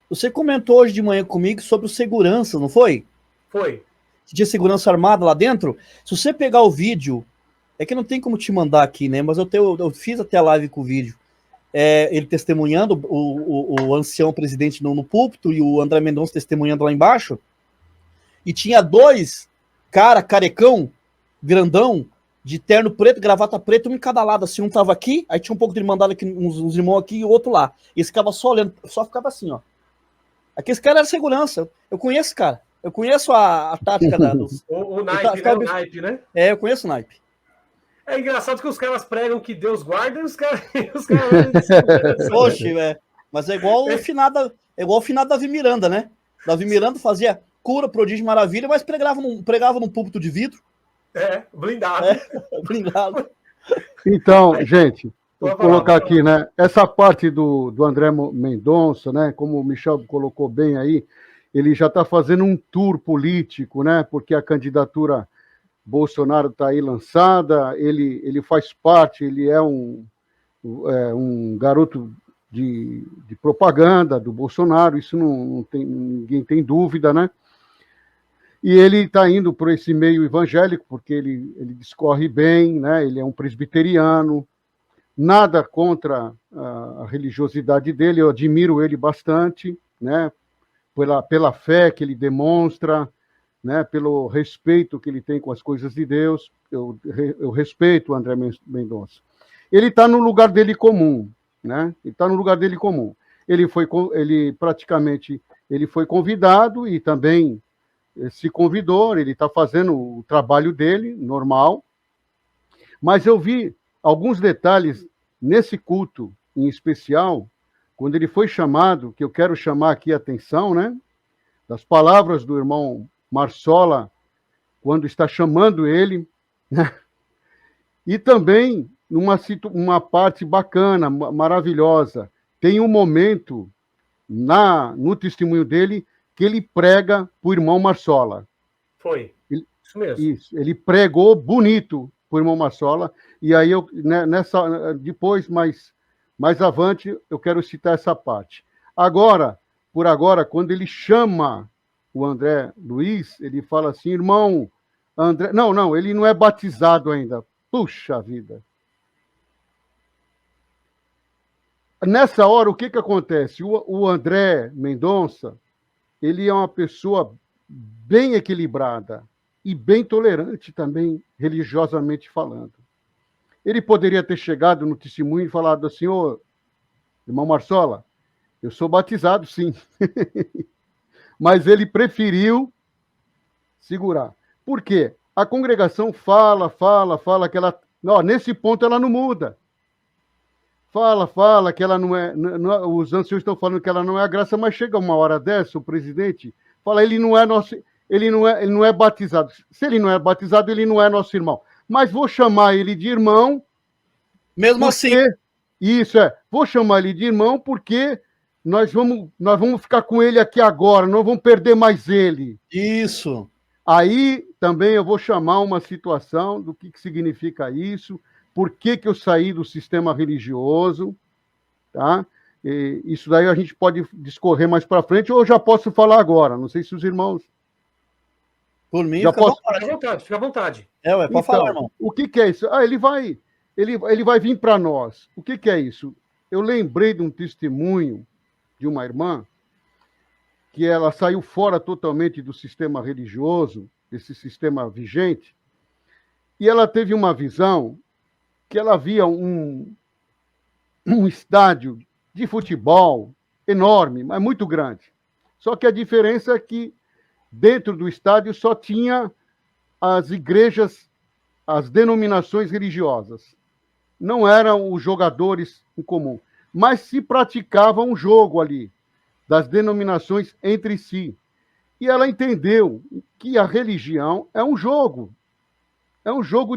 Você comentou hoje de manhã comigo sobre o segurança, não foi? Foi. Tinha segurança armada lá dentro. Se você pegar o vídeo, é que não tem como te mandar aqui, né? Mas eu fiz até a live com o vídeo. Ele testemunhando, o ancião presidente no púlpito e o André Mendonça testemunhando lá embaixo. E tinha dois carecão, grandão, de terno preto, gravata preta, um em cada lado, assim, um tava aqui, aí tinha um pouco de irmandade aqui, uns irmãos aqui e o outro lá. E esse ficava só olhando, só ficava assim, ó. Aquele cara era segurança. Eu conheço, cara. Eu conheço a tática dos. O naipe, né? O naipe, né? Eu conheço o naipe. É engraçado que os caras pregam que Deus guarda e os caras Oxe, mas é igual o finado Davi Miranda, né? Davi Miranda fazia cura, prodígio, maravilha, mas pregava num púlpito de vidro. Blindado. Blindado. Então, gente, vou colocar aqui, né? Essa parte do André Mendonça, né? Como o Michel colocou bem aí, ele já está fazendo um tour político, né? Porque a candidatura Bolsonaro está aí lançada, ele faz parte, ele é um garoto de propaganda do Bolsonaro, isso não tem, ninguém tem dúvida, né? E ele está indo por esse meio evangélico, porque ele discorre bem, né? Ele é um presbiteriano, nada contra a religiosidade dele, eu admiro ele bastante, né? Pela fé que ele demonstra, né? Pelo respeito que ele tem com as coisas de Deus, eu respeito o André Mendonça. Ele está no lugar dele comum, né? Ele está no lugar dele comum. Ele foi convidado e também se convidou, ele está fazendo o trabalho dele, normal, mas eu vi alguns detalhes nesse culto em especial, quando ele foi chamado, que eu quero chamar aqui a atenção, né? Das palavras do irmão Marsola, quando está chamando ele, né? E também uma parte bacana, maravilhosa, tem um momento no testemunho dele que ele prega para o irmão Marsola. Foi, isso mesmo. Isso, ele pregou bonito para o irmão Marsola, e aí depois, mais avante, eu quero citar essa parte. Por agora, quando ele chama o André Luiz, ele fala assim, irmão André... Não, ele não é batizado ainda. Puxa vida. Nessa hora, o que acontece? O André Mendonça, ele é uma pessoa bem equilibrada e bem tolerante também, religiosamente falando. Ele poderia ter chegado no testemunho e falado assim, ô, irmão Marsola, eu sou batizado, sim. Mas ele preferiu segurar. Por quê? A congregação fala que ela... Não, nesse ponto ela não muda. Fala que ela não é... Os anciãos estão falando que ela não é a graça, mas chega uma hora dessa, o presidente fala, ele não é batizado. Se ele não é batizado, ele não é nosso irmão. Mas vou chamar ele de irmão. Mesmo assim. Isso vou chamar ele de irmão porque nós vamos ficar com ele aqui agora, não vamos perder mais ele. Isso. Aí também eu vou chamar uma situação do que significa isso, por que eu saí do sistema religioso, tá? Isso daí a gente pode discorrer mais para frente, ou eu já posso falar agora, não sei se os irmãos... Por mim, já posso... Fica à vontade. Pode falar, irmão. O que é isso? Ele vai vir para nós. O que é isso? Eu lembrei de um testemunho de uma irmã que ela saiu fora totalmente do sistema religioso, desse sistema vigente, e ela teve uma visão que ela via um estádio de futebol enorme, mas muito grande. Só que a diferença é que dentro do estádio só tinha as igrejas, as denominações religiosas. Não eram os jogadores em comum, mas se praticava um jogo ali, das denominações entre si. E ela entendeu que a religião é um jogo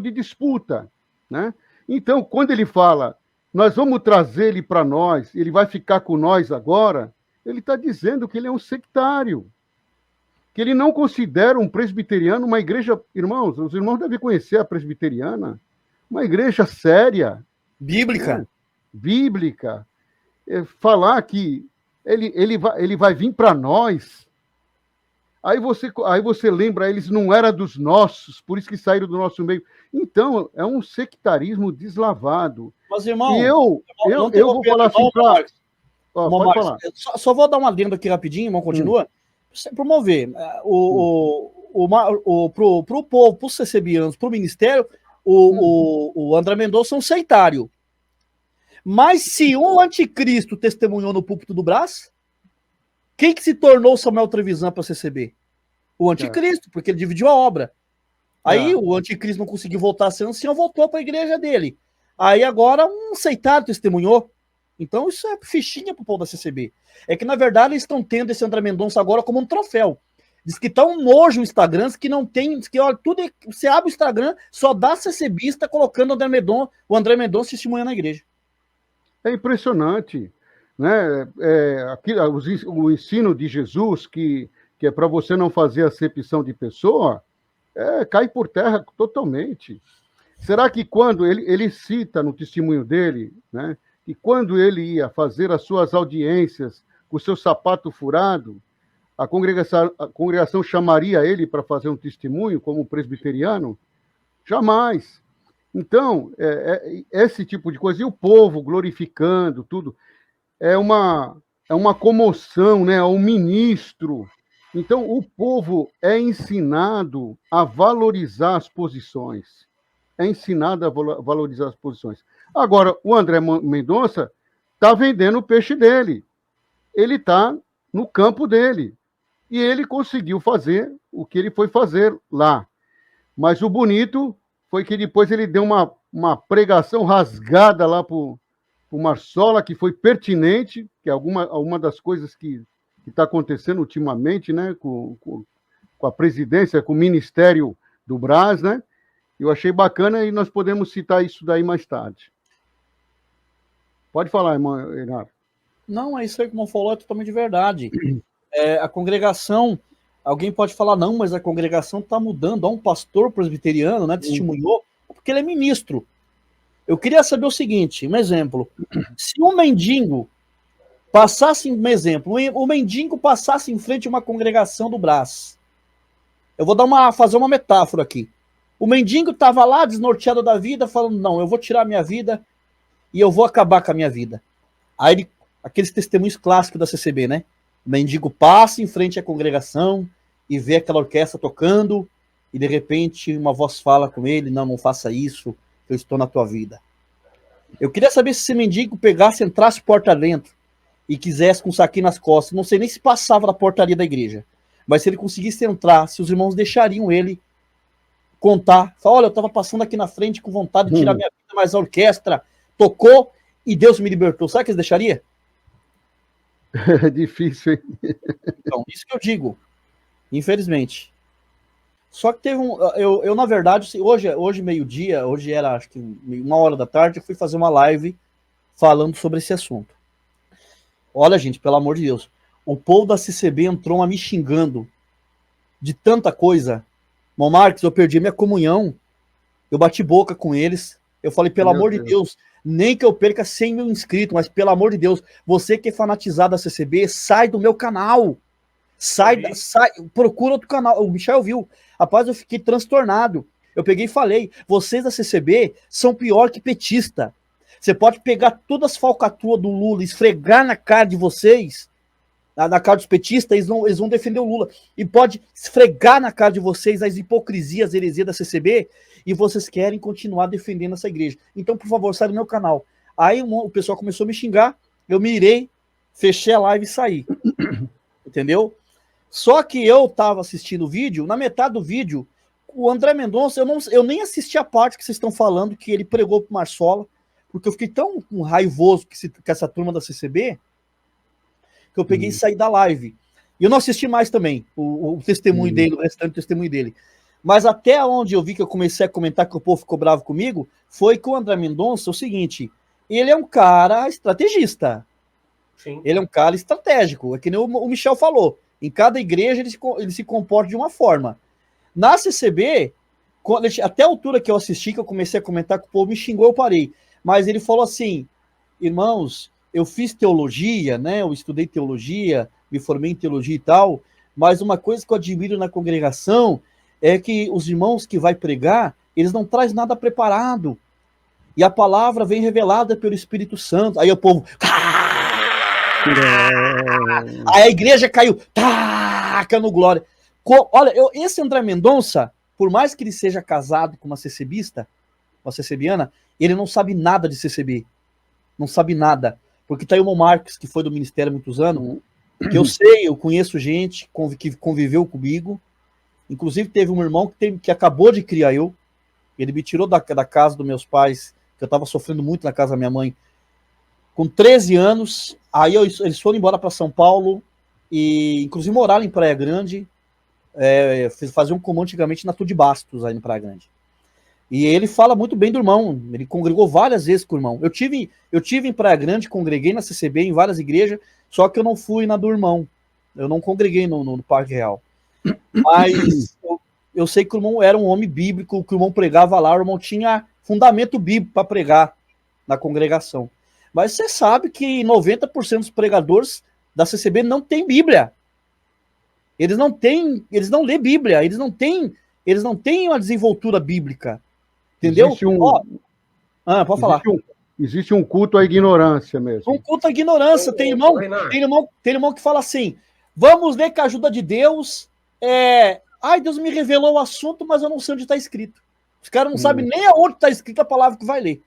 de disputa, né? Então, quando ele fala, nós vamos trazer ele para nós, ele vai ficar com nós agora, ele está dizendo que ele é um sectário, que ele não considera um presbiteriano uma igreja... Irmãos, os irmãos devem conhecer a presbiteriana, uma igreja séria. Bíblica. Né? Bíblica. Falar que ele vai vir para nós. Aí você lembra, eles não eram dos nossos, por isso que saíram do nosso meio. Então, é um sectarismo deslavado. Mas, irmão, E eu vou falar assim para... Pode falar. Só vou dar uma adendo aqui rapidinho, irmão, continua. Promover pro povo, pros CCBianos, pro ministério, o André Mendonça é um sectário. Mas se um anticristo testemunhou no púlpito do Brás, quem que se tornou Samuel Trevisan para CCB? O anticristo, porque ele dividiu a obra. Aí o anticristo não conseguiu voltar a ser ancião, voltou para a igreja dele. Aí agora um sectário testemunhou. Então isso é fichinha pro povo da CCB. É que na verdade eles estão tendo esse André Mendonça agora como um troféu. Diz que tá um nojo o Instagram, que não tem, diz que olha, tudo você abre o Instagram, só dá CCBista colocando o André Mendonça testemunhando na igreja. É impressionante, né? O ensino de Jesus, que é para você não fazer acepção de pessoa, cai por terra totalmente. Será que quando ele cita no testemunho dele, né, que quando ele ia fazer as suas audiências com o seu sapato furado, a congregação chamaria ele para fazer um testemunho como presbiteriano? Jamais. Então, esse tipo de coisa, e o povo glorificando tudo, é uma comoção, né? É um ministro. Então, o povo é ensinado a valorizar as posições. É ensinado a valorizar as posições. Agora, o André Mendonça está vendendo o peixe dele. Ele está no campo dele. E ele conseguiu fazer o que ele foi fazer lá. Mas o bonito foi que depois ele deu uma pregação rasgada lá para o Marsola, que foi pertinente, que é alguma das coisas que está acontecendo ultimamente, né, com a presidência, com o Ministério do Brás, né? Eu achei bacana e nós podemos citar isso daí mais tarde. Pode falar, irmão Renato. Não, é isso aí que o irmão falou, é totalmente verdade. A congregação, alguém pode falar, não, mas a congregação está mudando. Há um pastor presbiteriano, né, testemunhou, porque ele é ministro. Eu queria saber o seguinte, um exemplo. Se um mendigo passasse, um exemplo, o mendigo passasse em frente a uma congregação do Brás, eu vou fazer uma metáfora aqui. O mendigo estava lá, desnorteado da vida, falando, não, eu vou tirar a minha vida e eu vou acabar com a minha vida. Aí, aqueles testemunhos clássicos da CCB, né? O mendigo passa em frente à congregação e vê aquela orquestra tocando e, de repente, uma voz fala com ele, não faça isso, eu estou na tua vida. Eu queria saber se esse mendigo pegasse, entrasse porta dentro e quisesse com um saquinho nas costas, não sei nem se passava da portaria da igreja, mas se ele conseguisse entrar, se os irmãos deixariam ele contar, falar, olha, eu estava passando aqui na frente com vontade de tirar minha vida, mas a orquestra tocou e Deus me libertou. Sabe que eles deixariam? É difícil, hein? Então, isso que eu digo, infelizmente. Só que teve eu na verdade, hoje meio-dia, hoje era acho que 1h da tarde, eu fui fazer uma live falando sobre esse assunto. Olha, gente, pelo amor de Deus, o povo da CCB entrou me xingando de tanta coisa. Irmão Marcos, eu perdi minha comunhão, eu bati boca com eles, eu falei, pelo amor de Deus, nem que eu perca 100 mil inscritos, mas pelo amor de Deus, você que é fanatizado da CCB, sai do meu canal, sai, procura outro canal. O Michel viu, rapaz, eu fiquei transtornado, eu peguei e falei, vocês da CCB são pior que petista, você pode pegar todas as falcatruas do Lula, esfregar na cara de vocês, na cara dos petistas, eles vão defender o Lula. E pode esfregar na cara de vocês as hipocrisias, as heresias da CCB, e vocês querem continuar defendendo essa igreja. Então, por favor, sai do meu canal. Aí o pessoal começou a me xingar, eu me irei, fechei a live e saí. Entendeu? Só que eu tava assistindo o vídeo, na metade do vídeo, o André Mendonça, eu nem assisti a parte que vocês estão falando, que ele pregou pro Marsola, porque eu fiquei tão raivoso com essa turma da CCB, que eu peguei e saí da live. E eu não assisti mais também o testemunho dele, o restante testemunho dele. Mas até onde eu vi que eu comecei a comentar que o povo ficou bravo comigo, foi que o André Mendonça, é o seguinte, ele é um cara estrategista. Sim. Ele é um cara estratégico. É que nem o Michel falou. Em cada igreja ele se comporta de uma forma. Na CCB, até a altura que eu assisti, que eu comecei a comentar que o povo me xingou, eu parei. Mas ele falou assim, irmãos, eu fiz teologia, né? Eu estudei teologia, me formei em teologia e tal, mas uma coisa que eu admiro na congregação é que os irmãos que vai pregar, eles não trazem nada preparado. E a palavra vem revelada pelo Espírito Santo. Aí o povo... Aí a igreja caiu, tacando glória. Olha, esse André Mendonça, por mais que ele seja casado com uma CCBista, uma CCBiana, ele não sabe nada de CCB. Não sabe nada. Porque tá aí o Mon Marques, que foi do ministério há muitos anos, que eu sei, eu conheço gente que conviveu comigo. Inclusive teve um irmão que acabou de criar eu. Ele me tirou da casa dos meus pais, que eu estava sofrendo muito na casa da minha mãe, com 13 anos. Aí eles foram embora para São Paulo, e inclusive moraram em Praia Grande, faziam um comum antigamente na Tudo de Bastos, aí em Praia Grande. E ele fala muito bem do irmão, ele congregou várias vezes com o irmão. Eu tive em Praia Grande, congreguei na CCB, em várias igrejas, só que eu não fui na do irmão. Eu não congreguei no Parque Real. Mas eu sei que o irmão era um homem bíblico, que o irmão pregava lá, o irmão tinha fundamento bíblico para pregar na congregação. Mas você sabe que 90% dos pregadores da CCB não tem Bíblia. Eles não lê Bíblia, eles não têm uma desenvoltura bíblica. Entendeu? Pode falar. Existe um culto à ignorância mesmo. Um culto à ignorância. Tem irmão que fala assim: vamos ler com a ajuda de Deus. Deus me revelou o assunto, mas eu não sei onde está escrito. Os caras não sabem nem aonde está escrita a palavra que vai ler.